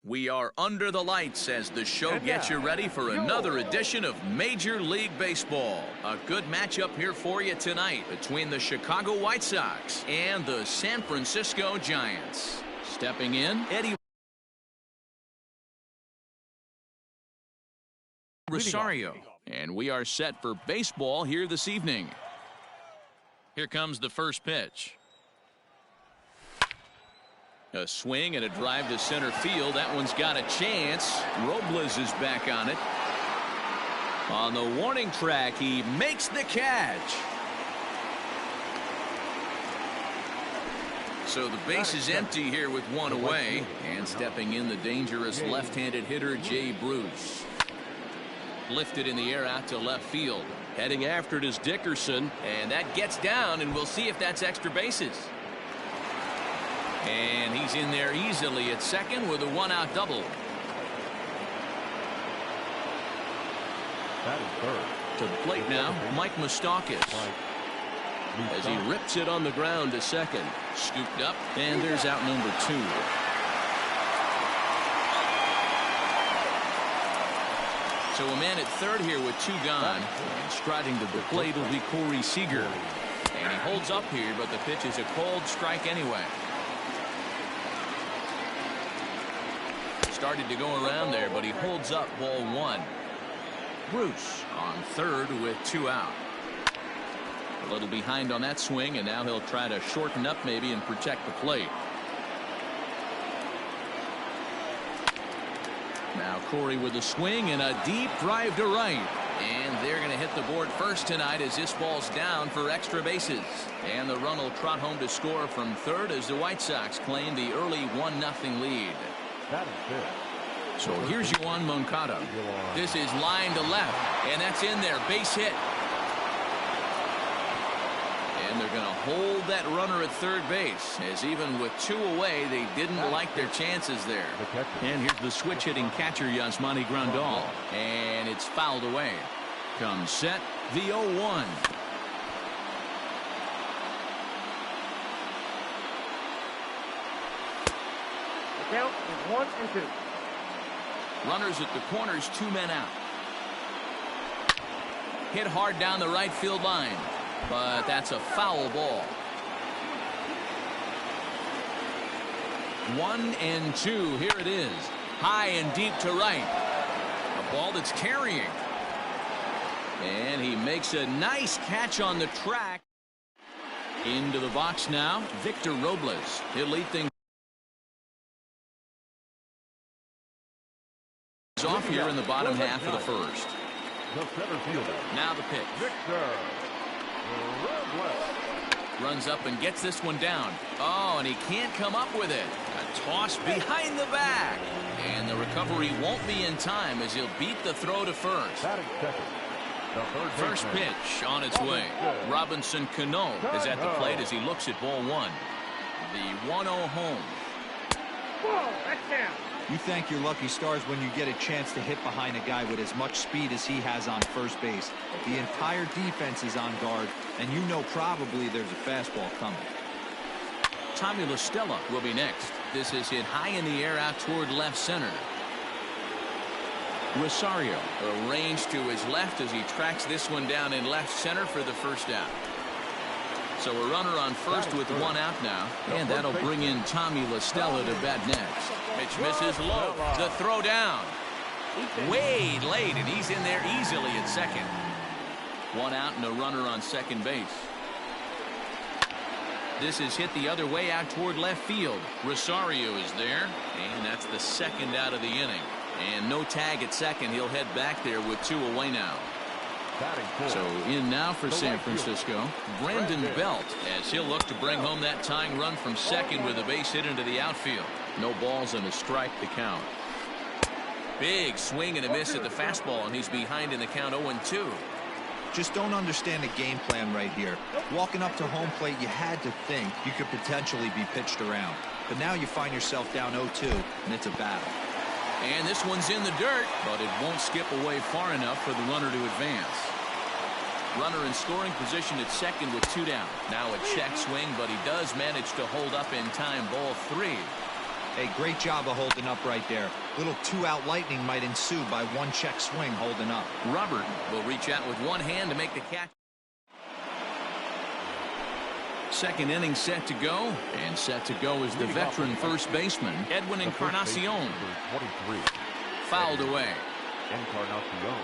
We are under the lights as the show gets you ready for another edition of Major League Baseball. A good matchup here for you tonight between the Chicago White Sox and the San Francisco Giants. Stepping in, Eddie Rosario. And we are set for baseball here this evening. Here comes the first pitch. A swing and a drive to center field. That one's got a chance. Robles is back on it. On the warning track, he makes the catch. So the base is empty here with one away. And stepping in, the dangerous left-handed hitter, Jay Bruce. Lifted in the air out to left field. Heading after it is Dickerson. And that gets down, and we'll see if that's extra bases. And he's in there easily at second with a one-out double. That is third. To the plate now, Mike Moustakas. As he rips it on the ground to second. Scooped up, and there's out number 2. So a man at third here with 2 gone. And striding to the plate will be Corey Seager. And he holds up here, but the pitch is a cold strike anyway. Started to go around there, but he holds up ball 1. Bruce on third with 2 out. A little behind on that swing, and now he'll try to shorten up maybe and protect the plate. Now Corey with a swing and a deep drive to right. And they're going to hit the board first tonight as this ball's down for extra bases. And the run will trot home to score from third as the White Sox claim the early 1-0 lead. That is good. So here's Yoan Moncada. This is line to left, and that's in there. Base hit. And they're going to hold that runner at third base, as even with 2 away, they didn't like their chances there. And here's the switch-hitting catcher, Yasmani Grandal. And it's fouled away. Comes set, the 0-1. Count is 1 and 2. Runners at the corners, 2 men out. Hit hard down the right field line, but that's a foul ball. 1 and 2. Here it is. High and deep to right. A ball that's carrying. And he makes a nice catch on the track. Into the box now, Victor Robles. He'll lead things off here in the bottom half of the first. The center fielder. Now the pitch. Victor Robles. Runs up and gets this one down. Oh, and he can't come up with it. A toss behind the back. And the recovery won't be in time as he'll beat the throw to first. Batting second. First pitch on its way. Robinson Cano is at the plate as he looks at ball 1. The 1-0 home. Whoa, that's down. You thank your lucky stars when you get a chance to hit behind a guy with as much speed as he has on first base. The entire defense is on guard, and you know probably there's a fastball coming. Tommy La Stella will be next. This is hit high in the air out toward left center. Rosario arranged to his left as he tracks this one down in left center for the first out. So a runner on first with 1 out now, and that'll bring in Tommy La Stella to bat next. Pitch misses low. The throw down. Way late, and he's in there easily at second. 1 out and a runner on second base. This is hit the other way out toward left field. Rosario is there, and that's the second out of the inning. And no tag at second. He'll head back there with 2 away now. So in now for San Francisco, Brandon Belt, as he'll look to bring home that tying run from second with a base hit into the outfield. No balls and a strike to count. Big swing and a miss at the fastball, and he's behind in the count 0-2. Just don't understand the game plan right here. Walking up to home plate, you had to think you could potentially be pitched around. But now you find yourself down 0-2, and it's a battle. And this one's in the dirt, but it won't skip away far enough for the runner to advance. Runner in scoring position at second with 2 down. Now a check swing, but he does manage to hold up in time. Ball 3. Hey, great job of holding up right there. Little two-out lightning might ensue by one check swing holding up. Robert will reach out with one hand to make the catch. Second inning set to go, and set to go is the veteran first baseman, Edwin Encarnacion. Fouled away. Encarnacion.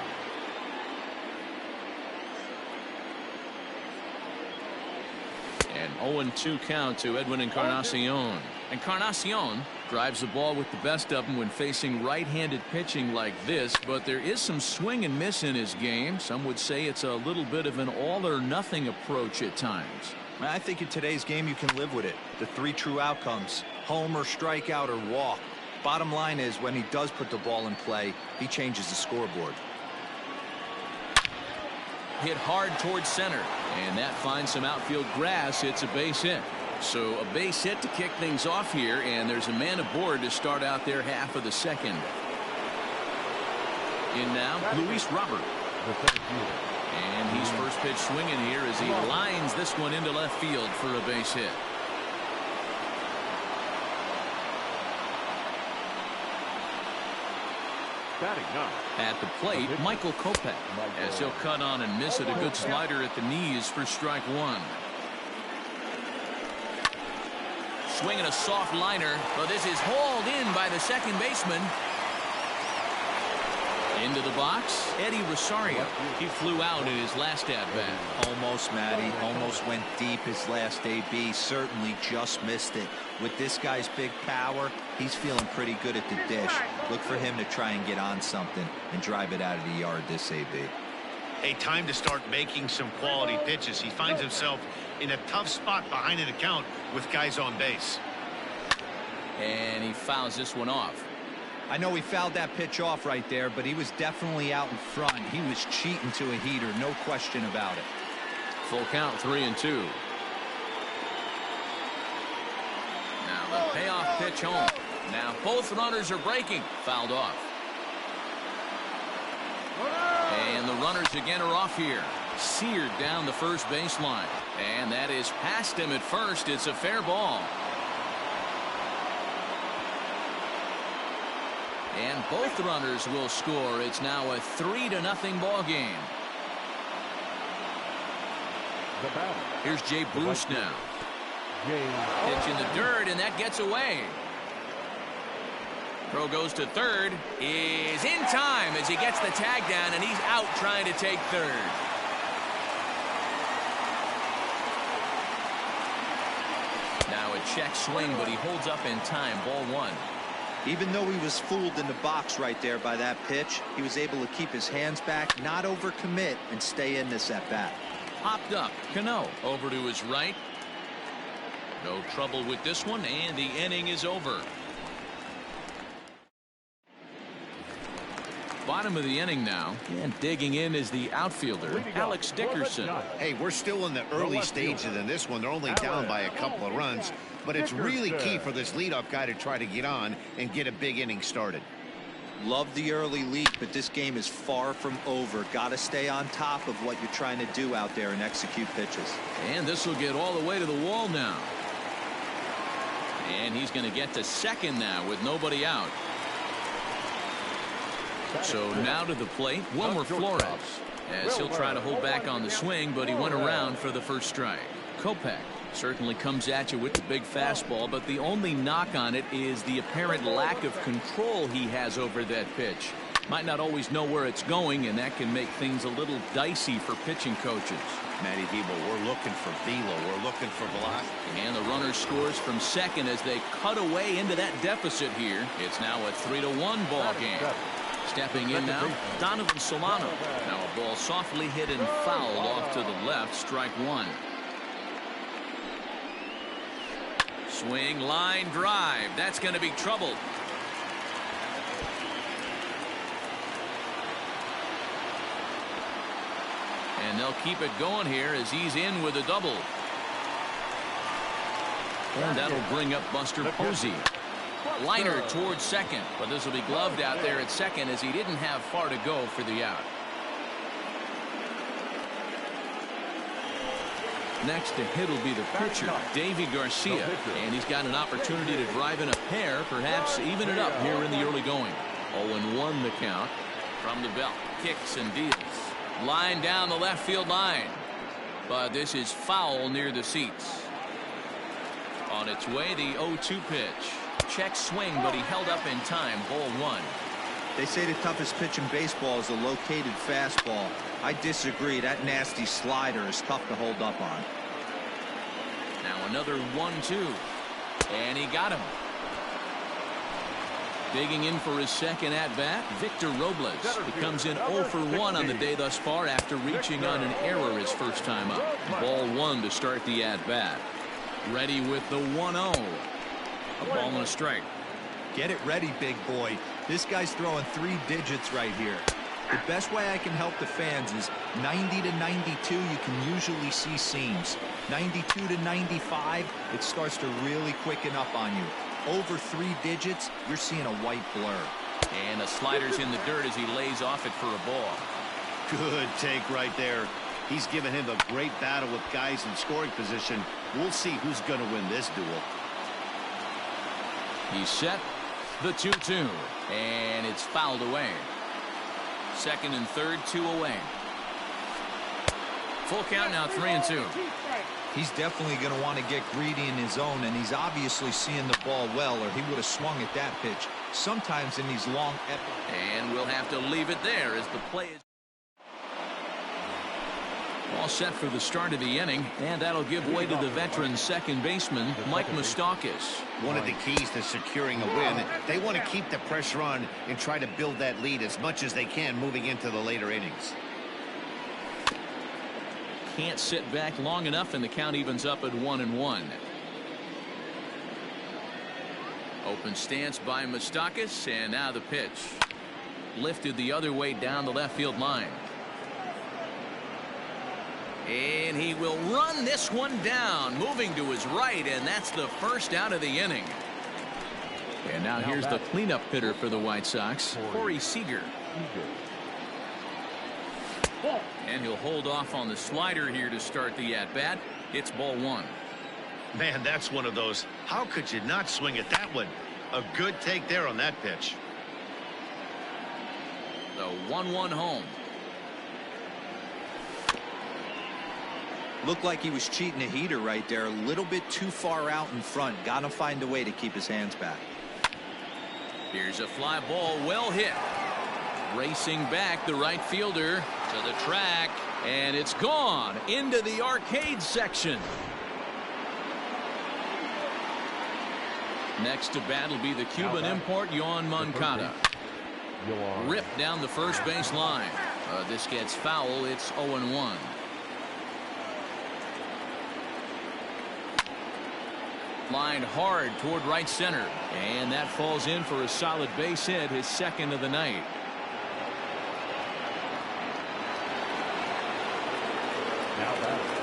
An 0-2 count to Edwin Encarnacion. Encarnacion drives the ball with the best of them when facing right-handed pitching like this, but there is some swing and miss in his game. Some would say it's a little bit of an all-or-nothing approach at times. I think in today's game you can live with it. The three true outcomes: homer, strikeout, or walk. Bottom line is, when he does put the ball in play, he changes the scoreboard. Hit hard towards center, and that finds some outfield grass. It's a base hit. So a base hit to kick things off here, and there's a man aboard to start out their half of the second. In now, Luis Robert. And he's first pitch swinging here as he lines this one into left field for a base hit. At the plate, Michael Kopech, as he'll cut on and miss it. A good slider at the knees for strike one. Swinging a soft liner, but this is hauled in by the second baseman. Into the box, Eddie Rosario. He flew out in his last at-bat. Almost, Matty. Almost went deep his last AB. Certainly just missed it. With this guy's big power, he's feeling pretty good at the dish. Look for him to try and get on something and drive it out of the yard this AB. A time to start making some quality pitches. He finds himself in a tough spot behind an account with guys on base. And he fouls this one off. I know he fouled that pitch off right there, but he was definitely out in front. He was cheating to a heater, no question about it. Full count, 3-2. Now the payoff pitch home. Now both runners are breaking. Fouled off. And the runners again are off here. Seared down the first baseline. And that is past him at first. It's a fair ball. And both runners will score. It's now a 3-0 ball game. Here's Jay Bruce now. Pitch in the dirt, and that gets away. Throw goes to third. Is in time as he gets the tag down, and he's out trying to take third. Now a check swing, but he holds up in time. Ball one. Even though he was fooled in the box right there by that pitch, he was able to keep his hands back, not overcommit, and stay in this at-bat. Popped up. Cano over to his right. No trouble with this one, and the inning is over. Bottom of the inning now, and digging in is the outfielder, Alex Dickerson. Hey, we're still in the early stages in this one. They're only down by a couple of runs, but it's really key for this leadoff guy to try to get on and get a big inning started. Love the early lead, but this game is far from over. Got to stay on top of what you're trying to do out there and execute pitches. And this will get all the way to the wall now. And he's going to get to second now with nobody out. So now to the plate, Wilmer Flores, as he'll try to hold back on the swing, but he went around for the first strike. Kopech certainly comes at you with the big fastball, but the only knock on it is the apparent lack of control he has over that pitch. Might not always know where it's going, and that can make things a little dicey for pitching coaches. Matty Debo, we're looking for velo. We're looking for velocity. And the runner scores from second as they cut away into that deficit here. It's now a 3-1 ball game. Stepping in now, Donovan Solano. Now a ball softly hit and fouled off to the left. Strike one. Swing, line, drive. That's going to be trouble. And they'll keep it going here as he's in with a double. And that'll bring up Buster Posey. Liner towards second, but this will be gloved out there at second as he didn't have far to go for the out. Next to hit will be the pitcher, Davy Garcia. And he's got an opportunity to drive in a pair, perhaps even it up here in the early going. 0-1 the count. From the belt, kicks and deals. Line down the left field line. But this is foul near the seats. On its way, the 0-2 pitch. Check swing, but he held up in time. Ball 1. They say the toughest pitch in baseball is a located fastball. I disagree. That nasty slider is tough to hold up on. Now another 1-2. And he got him. Digging in for his second at-bat, Victor Robles. He comes in 0 for 1 on the day thus far after reaching on an error his first time up. Ball 1 to start the at-bat. Ready with the 1-0. A ball and a strike. Get it ready, big boy. This guy's throwing 3 digits right here. The best way I can help the fans is 90 to 92, you can usually see seams. 92 to 95, it starts to really quicken up on you. Over 3 digits, you're seeing a white blur. And the slider's in the dirt as he lays off it for a ball. Good take right there. He's given him a great battle with guys in scoring position. We'll see who's going to win this duel. He's set. The 2-2. And it's fouled away. Second and third, 2 away. Full count now, 3-2. He's definitely going to want to get greedy in his zone, and he's obviously seeing the ball well, or he would have swung at that pitch. Sometimes in these long... And we'll have to leave it there as the play is... All set for the start of the inning, and that'll give way to the veteran second baseman, Mike Moustakas. One of the keys to securing a win, they want to keep the pressure on and try to build that lead as much as they can moving into the later innings. Can't sit back long enough, and the count evens up at 1-1. Open stance by Moustakas, and now the pitch. Lifted the other way down the left field line. And he will run this one down, moving to his right, and that's the first out of the inning. And now here's the cleanup hitter for the White Sox, Corey Seager. And he'll hold off on the slider here to start the at-bat. It's ball 1. Man, that's one of those. How could you not swing at that one? A good take there on that pitch. The 1-1 home. Looked like he was cheating a heater right there. A little bit too far out in front. Got to find a way to keep his hands back. Here's a fly ball, well hit. Racing back, the right fielder to the track, and it's gone into the arcade section. Next to bat will be the Cuban import, Yoan Moncada. Ripped down the first base line. This gets foul. It's 0-1. Lined hard toward right center, and that falls in for a solid base hit, his second of the night.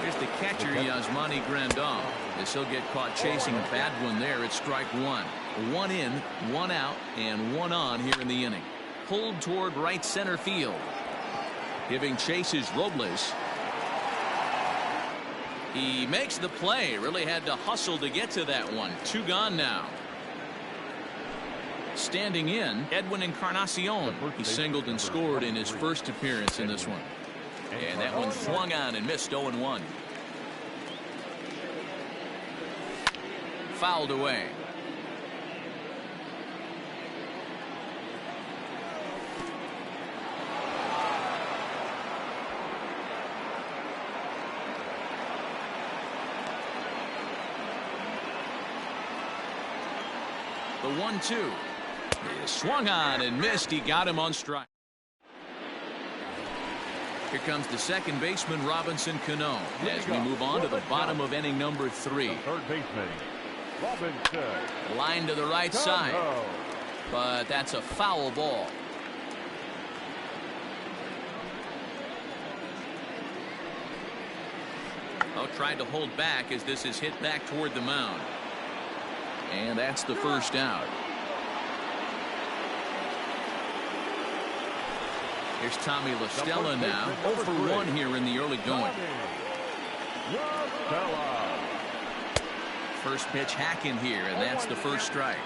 Here's the catcher, Yasmani Grandal. As he'll get caught chasing a bad one there. It's strike 1. 1 in, 1 out, and 1 on here in the inning. Pulled toward right center field. Giving chase is Robles. He makes the play. Really had to hustle to get to that one. 2 gone now. Standing in, Edwin Encarnacion. He singled and scored in his first appearance in this one. And that one swung on and missed. 0-1. Fouled away. The 1-2. He swung on and missed. He got him on strike. Here comes the second baseman, Robinson Cano, as we move on to the bottom of inning number 3. Third baseman, Robinson. Line to the right side. But that's a foul ball. Tried to hold back as this is hit back toward the mound. And that's the first out. Here's Tommy La Stella now. 0 for 1 here in the early going. La First pitch hacking here, and that's the first strike.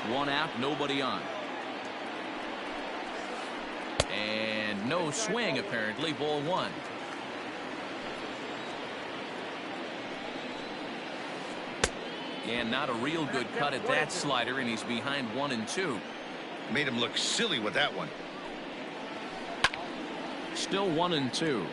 One out, nobody on. And no swing, apparently. Ball one. And not a real good cut at that slider, and he's behind 1-2. Made him look silly with that one. Still 1-2.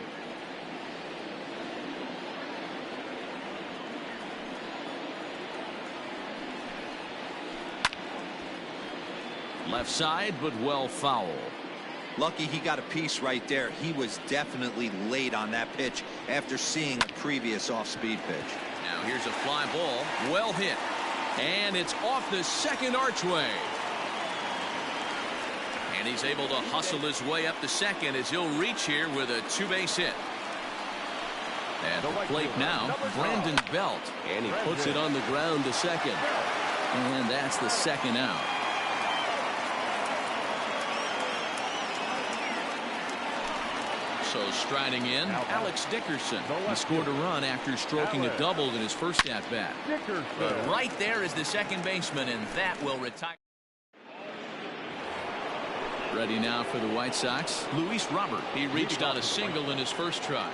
Left side, but well foul. Lucky he got a piece right there. He was definitely late on that pitch after seeing a previous off-speed pitch. Now here's a fly ball, well hit, and it's off the second archway. And he's able to hustle his way up to second as he'll reach here with a two-base hit. At the plate now, Brandon Belt, and he puts it on the ground to second. And that's the second out. So striding in, Alex Dickerson. He scored a run after stroking a double in his first at-bat. But right there is the second baseman, and that will retire. Ready now for the White Sox, Luis Robert. He reached out a single in his first try.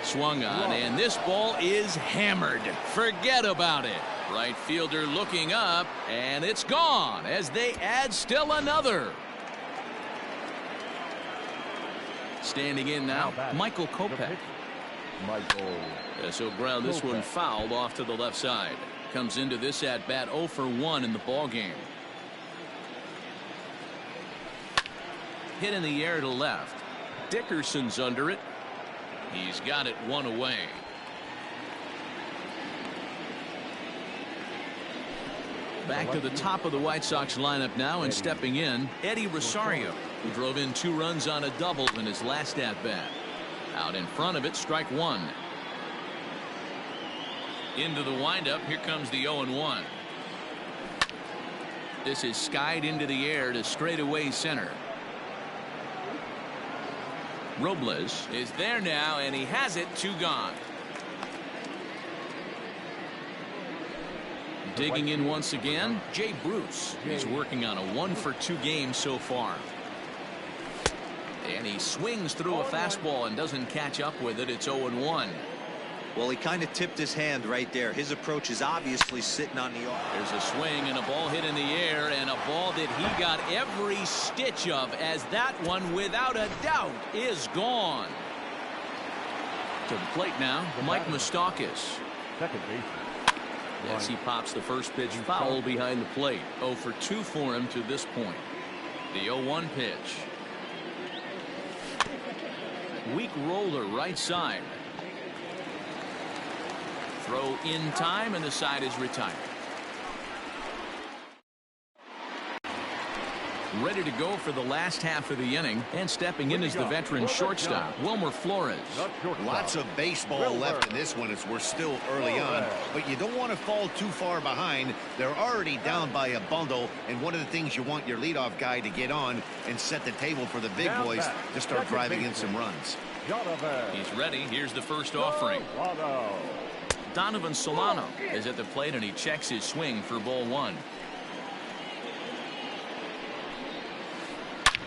Swung on, and this ball is hammered. Forget about it. Right fielder looking up, and it's gone as they add still another. Standing in now, Michael Kopech. So ground this one fouled off to the left side. Comes into this at bat 0 for 1 in the ball game. Hit in the air to left. Dickerson's under it. He's got it one away. Back to the top of the White Sox lineup now, and stepping in, Eddie Rosario, who drove in 2 runs on a double in his last at-bat. Out in front of it, strike one. Into the windup, here comes the 0-1. This is skied into the air to straightaway center. Robles is there now, and he has it, 2 gone. Digging in once again, Jay Bruce. He's working on a 1-for-2 game so far. And he swings through a fastball and doesn't catch up with it. It's 0-1. Well, he kind of tipped his hand right there. His approach is obviously sitting on the arm. There's a swing and a ball hit in the air, and a ball that he got every stitch of, as that one, without a doubt, is gone. To the plate now, Mike Moustakas. Second base. Yes, he pops the first pitch foul behind the plate. 0 for 2 for him to this point. The 0-1 pitch. Weak roller right side. Throw in time, and the side is retired. Ready to go for the last half of the inning, and stepping in is the veteran shortstop, Wilmer Flores. Lots of baseball left in this one as we're still early on, but you don't want to fall too far behind. They're already down by a bundle, and one of the things you want your leadoff guy to get on and set the table for the big boys to start driving in some runs. He's ready. Here's the first offering. Donovan Solano is at the plate, and he checks his swing for ball 1.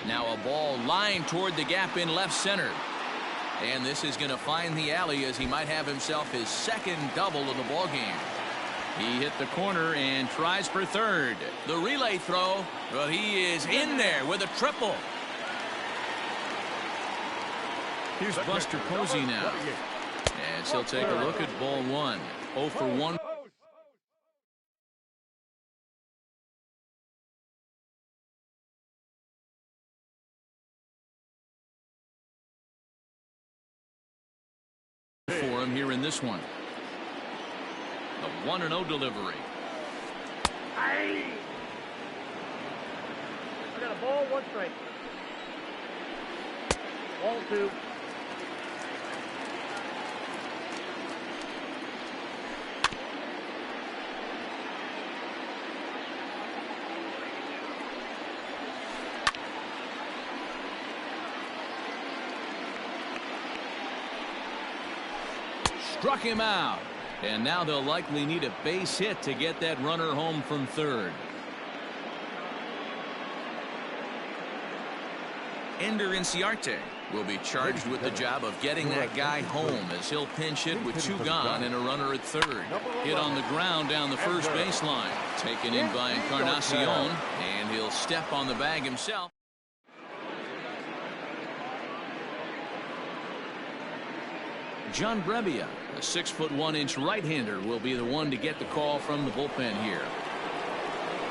Now a ball lined toward the gap in left center. And this is going to find the alley as he might have himself his second double of the ball game. He hit the corner and tries for third. The relay throw, well, he is in there with a triple. Here's Buster Posey now. And he'll take a look at ball 1. 0 for 1. For him here in this one. A 1-0 delivery. I got a ball, 1 strike. Ball 2. Struck him out. And now they'll likely need a base hit to get that runner home from third. Ender Inciarte will be charged with the job of getting that guy home as he'll pinch hit with 2 gone and a runner at third. Hit on the ground down the first baseline. Taken in by Encarnacion, and he'll step on the bag himself. John Brebbia, a 6'1" right-hander, will be the one to get the call from the bullpen here.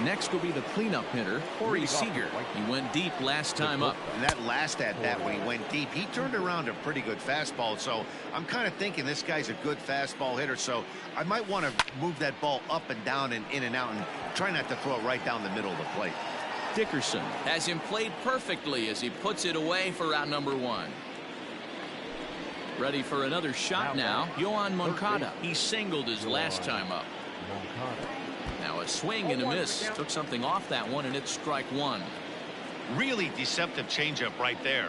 Next will be the cleanup hitter, Corey Seager. He went deep last time up. And that last at-bat when he went deep, he turned around a pretty good fastball. So I'm kind of thinking this guy's a good fastball hitter. So I might want to move that ball up and down and in and out and try not to throw it right down the middle of the plate. Dickerson has him played perfectly as he puts it away for out number 1. Ready for another shot now. Yoan Moncada. He singled his last time up. Now a swing and a miss. Took something off that one, and it's strike 1. Really deceptive changeup right there.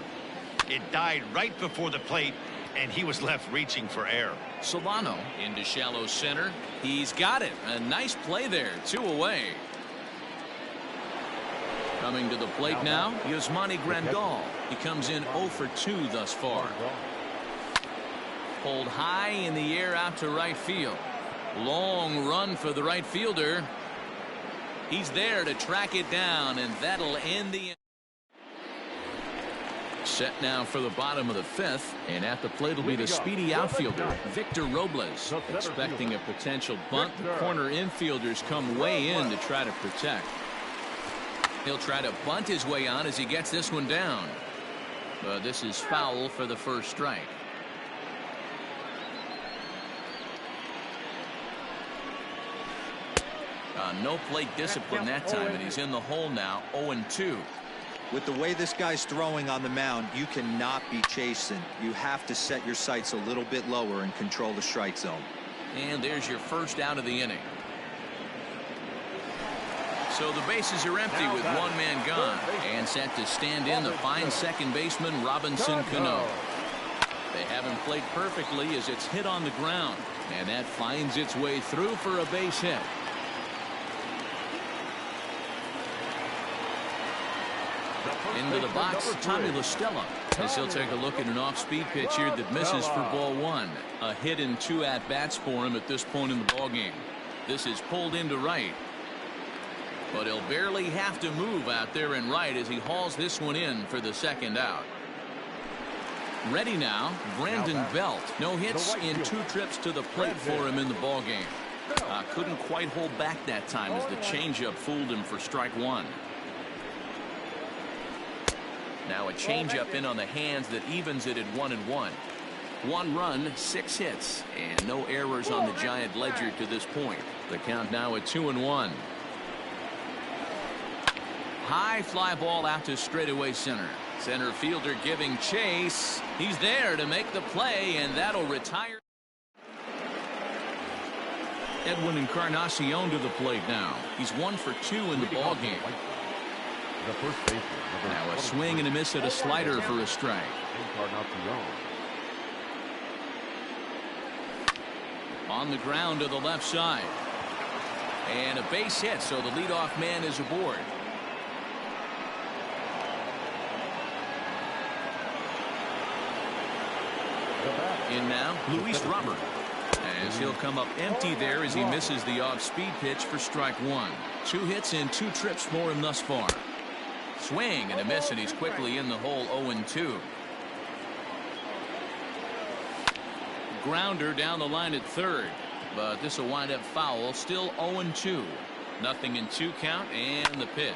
It died right before the plate, and he was left reaching for air. Solano into shallow center. He's got it. A nice play there. 2 away. Coming to the plate now, Yasmani Grandal. He comes in 0 for 2 thus far. Pulled high in the air out to right field. Long run for the right fielder. He's there to track it down, and that'll end the inning. Set now for the bottom of the 5th, and at the plate will be the speedy outfielder, Victor Robles. Expecting a potential bunt, the corner infielders come way in to try to protect. He'll try to bunt his way on as he gets this one down. But this is foul for the first strike. No plate discipline that time, and he's in the hole now, 0-2. With the way this guy's throwing on the mound, you cannot be chasing. You have to set your sights a little bit lower and control the strike zone. And there's your first out of the inning. So the bases are empty with 1 man gone, and set to stand in the fine second baseman Robinson Cano. They have him played perfectly as it's hit on the ground, and that finds its way through for a base hit. Into the box, Tommy La Stella, as he'll take a look at an off-speed pitch here that misses for ball 1. A hit and 2 at-bats for him at this point in the ballgame. This is pulled into right. But he'll barely have to move out there in right as he hauls this one in for the second out. Ready now, Brandon Belt. No hits in 2 trips to the plate for him in the ballgame. Couldn't quite hold back that time as the changeup fooled him for strike 1. Now a changeup in on the hands that evens it at 1-1. 1 run, 6 hits, and no errors on the Giant ledger to this point. The count now at 2-1. High fly ball out to straightaway center. Center fielder giving chase. He's there to make the play, and that'll retire. Edwin Encarnacion to the plate now. He's 1 for 2 in the ballgame. Now a swing and a miss at a slider for a strike. On the ground to the left side. And a base hit, so the leadoff man is aboard. In now, Luis Robert. As he'll come up empty there as he misses the off-speed pitch for strike 1. 2 hits and 2 trips for him thus far. Swing and a miss, and he's quickly in the hole, 0-2. Grounder down the line at third, but this will wind up foul. Still 0-2. Nothing in 2 count, and the pitch.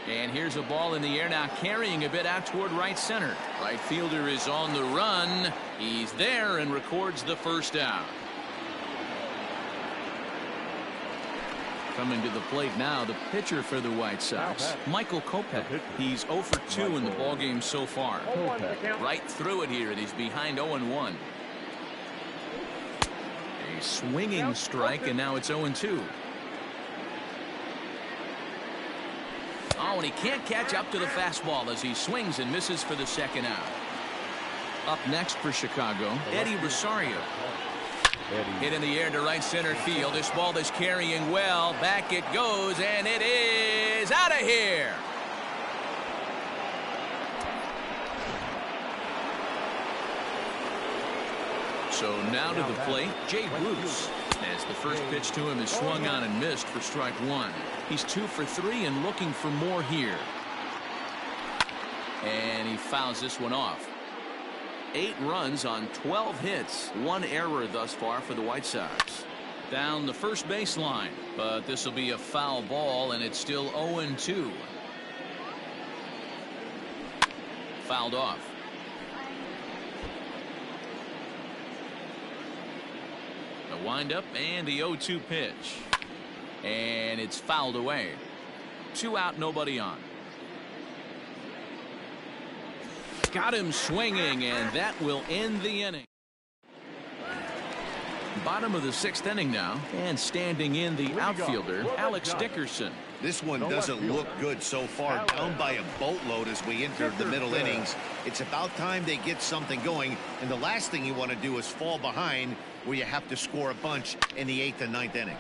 And here's a ball in the air now, carrying a bit out toward right center. Right fielder is on the run. He's there and records the first out. Coming to the plate now, the pitcher for the White Sox, Michael Kopech. He's 0 for 2 in the ballgame so far. Right through it here, and he's behind 0-1. A swinging strike, and now it's 0-2. Oh, and he can't catch up to the fastball as he swings and misses for the second out. Up next for Chicago, Eddie Rosario. Hit in the air to right center field. This ball is carrying well. Back it goes, and it is out of here. So now to the plate, Jay Bruce. As the first pitch to him is swung on and missed for strike one. He's 2 for 3 and looking for more here. And he fouls this one off. 8 runs on 12 hits. 1 error thus far for the White Sox. Down the first baseline, but this will be a foul ball, and it's still 0-2. Fouled off. The windup and the 0-2 pitch. And it's fouled away. 2 out, nobody on. Got him swinging, and that will end the inning. Bottom of the 6th inning now, and standing in the outfielder, Alex Dickerson. This one doesn't look good so far. Down by a boatload as we enter the middle innings. It's about time they get something going, and the last thing you want to do is fall behind where you have to score a bunch in the 8th and 9th inning.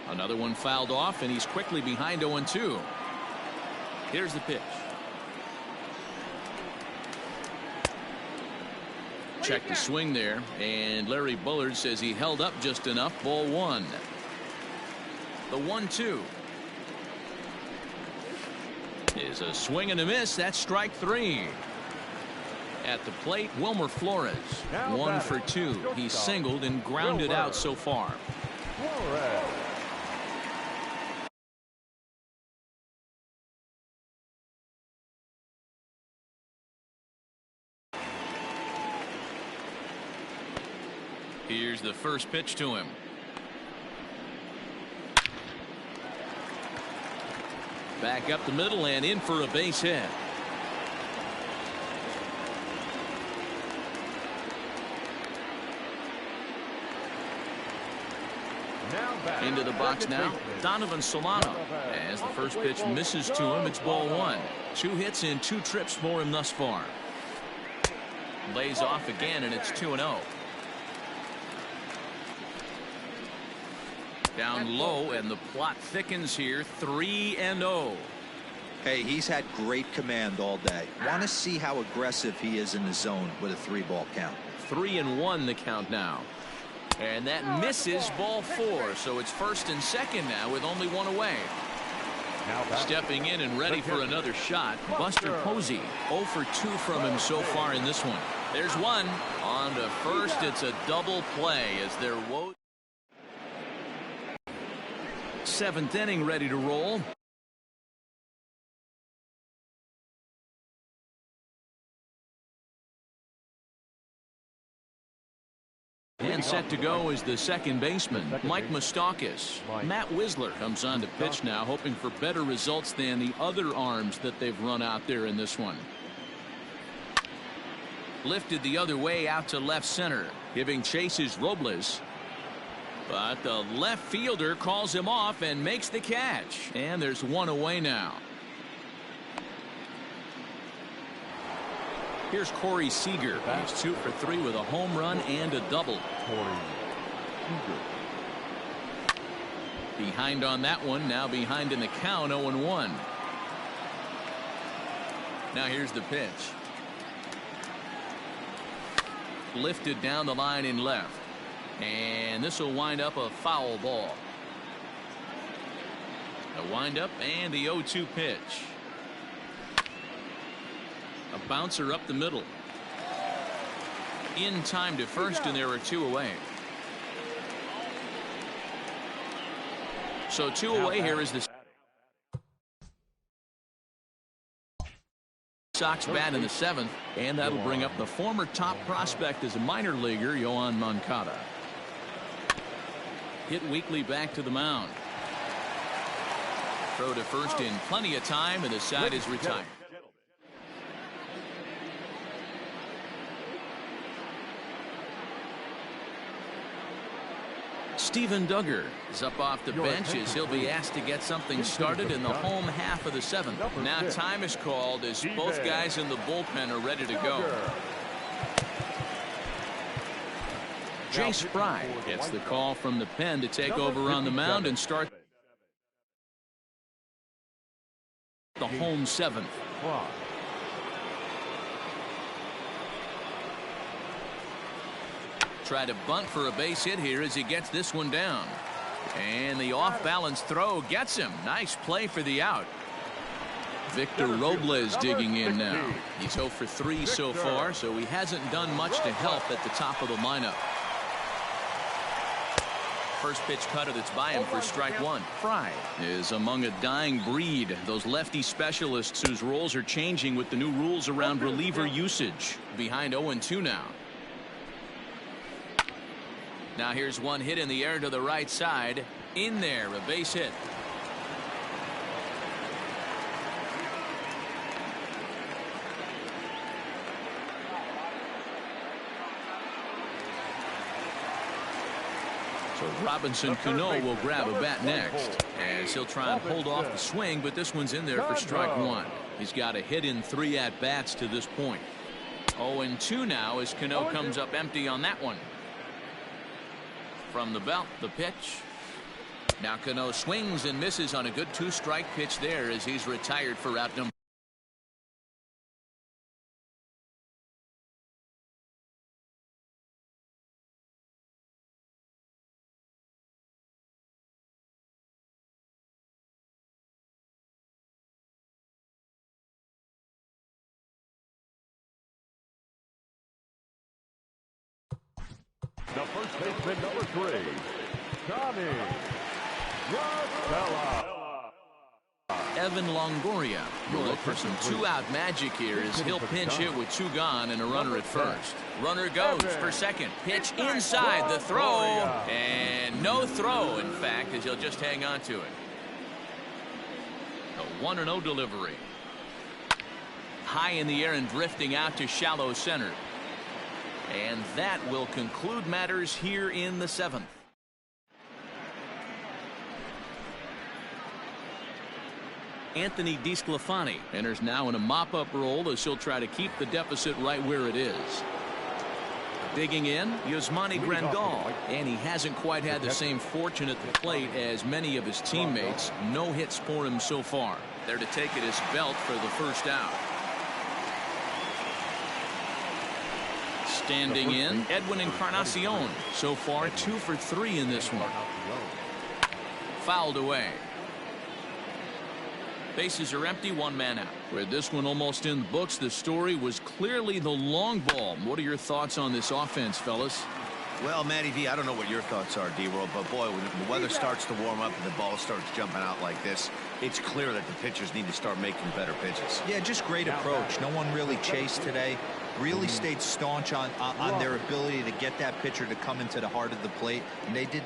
Another one fouled off, and he's quickly behind 0-2. Here's the pitch. Check the swing there, and Larry Bullard says he held up just enough. Ball 1. The 1-2 is a swing and a miss. That's strike 3. At the plate, Wilmer Flores. 1 for 2. He's singled and grounded out so far. Here's the first pitch to him. Back up the middle and in for a base hit. Into the box now, Donovan Solano. As the first pitch misses to him, it's ball 1. 2 hits in 2 trips for him thus far. Lays off again, and it's 2-0. Down low, and the plot thickens here. 3-0. Hey, he's had great command all day. Want to see how aggressive he is in the zone with a 3-ball count. 3-1 the count now. And that misses ball 4. So it's 1st and 2nd now with only 1 away. Stepping in and ready for another shot, Buster Posey. 0 for 2 from him so far in this one. There's one. On to first. It's a double play as they're 7th inning ready to roll. And set to go is the second baseman, Mike Moustakas. Matt Wisler comes on to pitch now, hoping for better results than the other arms that they've run out there in this one. Lifted the other way out to left center. Giving chase is Robles. But the left fielder calls him off and makes the catch. And there's 1 away now. Here's Corey Seager. He's 2 for 3 with a home run and a double. Behind on that one. Now behind in the count, 0-1. Now here's the pitch. Lifted down the line in left. And this will wind up a foul ball. A windup and the 0-2 pitch. A bouncer up the middle. In time to first, and there are 2 away. So 2 away here is the Sox bat in the 7th, and that'll bring up the former top prospect as a minor leaguer, Yoan Moncada. Hit weakly back to the mound. Throw to first in plenty of time, and the side is retired. Steven Duggar is up off the bench as he'll be asked to get something started in the home half of the 7th. Now time is called as both guys in the bullpen are ready to go. Jace Fry gets the call from the pen to take over on the mound and start the home seventh. Try to bunt for a base hit here as he gets this one down. And the off-balance throw gets him. Nice play for the out. Victor Robles digging in now. He's 0 for 3 so far, so he hasn't done much to help at the top of the lineup. First pitch cutter that's by him for strike one. Fry is among a dying breed. Those lefty specialists whose roles are changing with the new rules around reliever usage. Behind 0-2 now. Now here's one hit in the air to the right side. In there, a base hit. So Robinson Cano will grab a bat next as he'll try and hold off the swing, but this one's in there for strike one. He's got a hit in 3 at-bats to this point. 0-2 now as Cano comes up empty on that one. From the belt, the pitch. Now Cano swings and misses on a good 2-strike pitch there as he's retired for out number. The first baseman, number 3, Tommy Rosella. Evan Longoria will look for some 2-out magic here as he'll pinch hit with 2 gone and a runner at first. Runner goes for second. Pitch inside the throw. And no throw, in fact, as he'll just hang on to it. A 1-0 delivery. High in the air and drifting out to shallow center. And that will conclude matters here in the 7th. Anthony DeSclafani enters now in a mop-up role as he'll try to keep the deficit right where it is. Digging in, Yasmani Grandal, and he hasn't quite had the same fortune at the plate as many of his teammates. No hits for him so far. There to take it is Belt for the first out. Standing in, Edwin Encarnacion. So far, 2 for 3 in this one. Fouled away. Bases are empty, 1 man out. With this one almost in the books, the story was clearly the long ball. What are your thoughts on this offense, fellas? Well, Matty V, I don't know what your thoughts are, D-World, but boy, when the weather starts to warm up and the ball starts jumping out like this, it's clear that the pitchers need to start making better pitches. Yeah, just great approach. No one really chased today. Really stayed staunch on their ability to get that pitcher to come into the heart of the plate, and they did